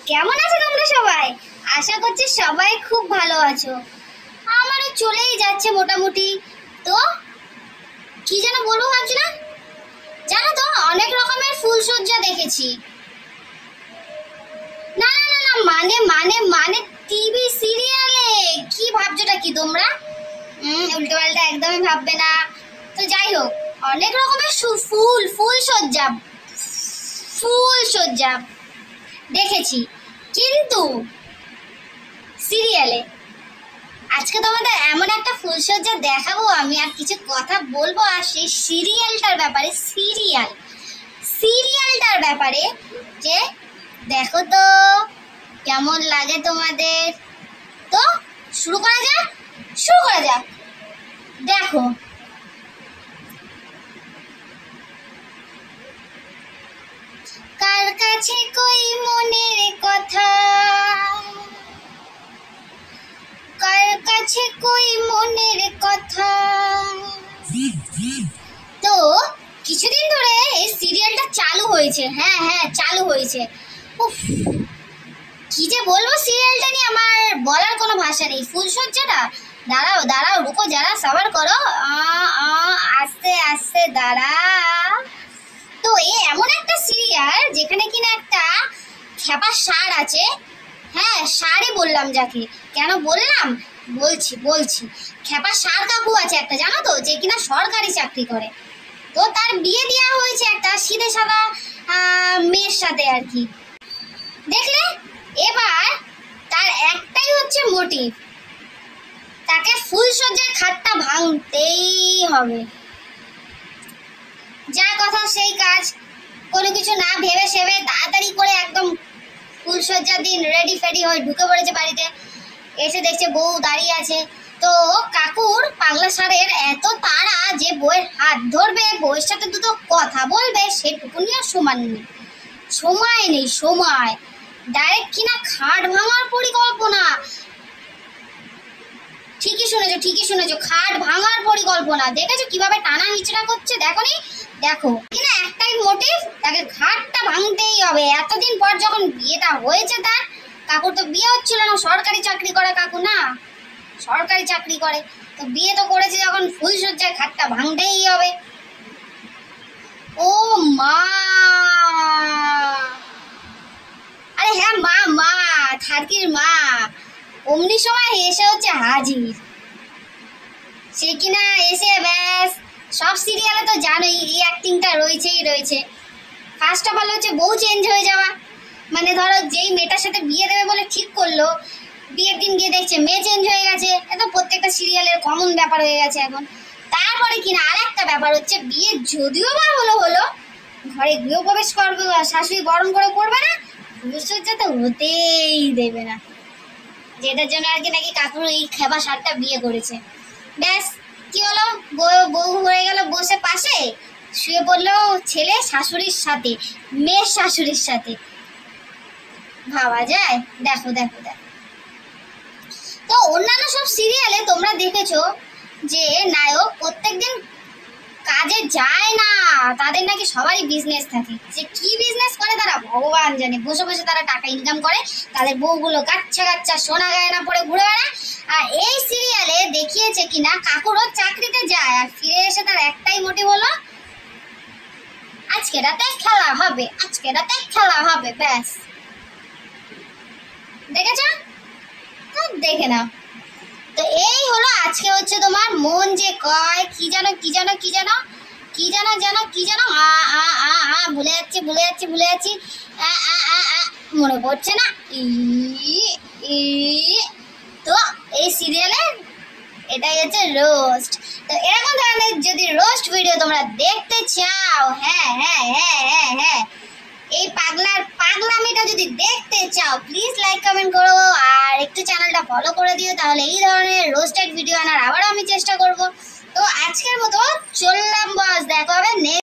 কেমন আছো তোমরা সবাই? আশা করছি সবাই খুব ভালো আছো। আমারও চলেই যাচ্ছে মোটামুটি। তো কি যেন বলবো ভাবছিলাম, জানো তো অনেক রকমের ফুলসজ্জা দেখেছি। না না না না, মানে মানে মানে টিভি সিরিয়ালে। কি ভাবছোটা কি তোমরা? উল্টো পাল্টা একদমই ভাববে না। তো যাই হোক, অনেক রকমের ফুলসজ্জা দেখেছি, কিন্তু সিরিয়ালে। আজকে তোমাদের এমন একটা ফুলসজ্জা দেখাবো আমি, আর কিছু কথা বলবো আর সেই সিরিয়ালটার ব্যাপারে যে দেখো তো কেমন লাগে তোমাদের। তো শুরু করা যাক। দেখো, কার কাছে কই মনের কথা, কার কাছে কই মনের কথা। তো কিছুদিন ধরে এই সিরিয়ালটা চালু হয়েছে। হ্যাঁ চালু হয়েছে। উফ, কি যে বলবো সিরিয়ালটা নিয়ে, আমার বলার কোনো ভাষা নেই। ফুলসজ্জাটা, দাঁড়াও রুকো যারা, সবার করো, আস্তে আস্তে দাঁড়াও। তো এমন একটা সিরিয়াল যেখানে কিনা একটা খেপা ষাঁড় আছে। হ্যাঁ, ষাঁড়ই বললাম যাকে। কেন বললাম বলছি খেপা ষাঁড় কাকু আছে একটা, জানো তো, যে কিনা সরকারি চাকরি করে। তো তার বিয়ে দেওয়া হয়েছে একটা সিধে সাদা মেয়ের সাথে আর কি। দেখলে, এবার তার একটাই হচ্ছে মোটিভ, তাকে ফুলসজ্জার খাটটা ভাঙতেই হবে। যা কথা সেই কাজ, কোনো কিছু না ভেবে সেবে তাড়াতাড়ি করে একদম ফুলসজ্জার দিন রেডি ফেডি হয়ে ঢুকে পড়েছে বাড়িতে। এসে দেখছে বউ দাঁড়িয়ে আছে। তো কাকুর পাগলা ষাঁড়ের এত তাড়া যে বউয়ের হাত ধরবে, বউয়ের সাথে দুটো কথা বলবে, সেটুকুনিও সময় নেই। ডাইরেক্ট কিনা খাট ভাঙার পরিকল্পনা। ঠিকই শুনেছো, খাট ভাঙার পরিকল্পনা। দেখেছো কিভাবে টানা হিচড়া করছে? দেখো কিনা একটাই মোটিভ, তাকে ঘাটটা ভাঙতেই হবে। এতদিন পর যখন বিয়েটা হয়েছে, তার কাকুর তো বিয়ে হচ্ছিল না, সরকারি চাকরি করে কাকু, না সরকারি চাকরি করে, তো বিয়ে তো করেছে যখন, ফুলসজ্জায় ঘাটটা ভাঙতেই হবে। ও মা, আরে হ্যাঁ মা থার্কির মা অমনি সময় এসে হচ্ছে হাজির। সে কিনা এসে ব্যাস, সব সিরিয়ালে তো জানোই এই অ্যাক্টিংটা রয়েছে। ফার্স্ট অফ অল হচ্ছে বউ চেঞ্জ হয়ে যাওয়া। মানে ধরো যেই মেয়েটার সাথে বিয়ে দেবে বলে ঠিক করলো, বিয়ের দিন গিয়ে দেখছে মেয়ে চেঞ্জ হয়ে গেছে। এটা প্রত্যেকটা সিরিয়ালের কমন ব্যাপার হয়ে গেছে এখন। তারপরে কিনা আর একটা ব্যাপার হচ্ছে, বিয়ে যদিও বা হলো, ঘরে গৃহপ্রবেশ করবে, শাশুড়ি বরণ করে করবে না, ফুলসজ্জা তো হতেই দেবে না। যেটার জন্য আর কি নাকি কাকুর এই খেপা ষাঁড়টা বিয়ে করেছে। ব্যাস, কি হলো, বউ হয়ে গেল, বসে পাশে শুয়ে পড়লো ছেলে শাশুড়ির সাথে, মেয়ের শাশুড়ির সাথে। ভাবা যায়? দেখো। তো অন্যান্য সব সিরিয়ালে তোমরা দেখেছো যে নায়ক প্রত্যেকদিন কাজে যায় না, তাদের নাকি সবারই বিজনেস থাকে। যে কি বিজনেস করে তারা ভগবান জানে। বসে তারা টাকা ইনকাম করে, তাদের বউগুলো গাচ্ছা সোনা গয়না পরে ঘুরে বেড়ায়। আর এই সিরিয়ালে দেখিয়েছে কিনা কাকুরও চাকরিতে যায়, আর ফিরে এসে তার একটাই মোটিভ হলো, আজকে রাতে খেলা হবে। ব্যাস, দেখেছ? তো দেখে নাও। তো এই হলো আজকে হচ্ছে তোমার মন যে কয় কি জানো ভুলে যাচ্ছি মনে পড়ছে না। তো এই সিরিয়ালে এটাই হচ্ছে রোস্ট। তো এরকম ধরনের যদি রোস্ট ভিডিও তোমরা দেখতে চাও, হ্যাঁ এই পাগলামিটা যদি দেখতে চাও, প্লিজ লাইক কমেন্ট করো আর একটু চ্যানেলটা ফলো করে দিও। তাহলে এই ধরনের রোস্টেড ভিডিও আনার আবারও আমি চেষ্টা করব। তো আজকের মতো চললাম বস, দেখা হবে নেক্সট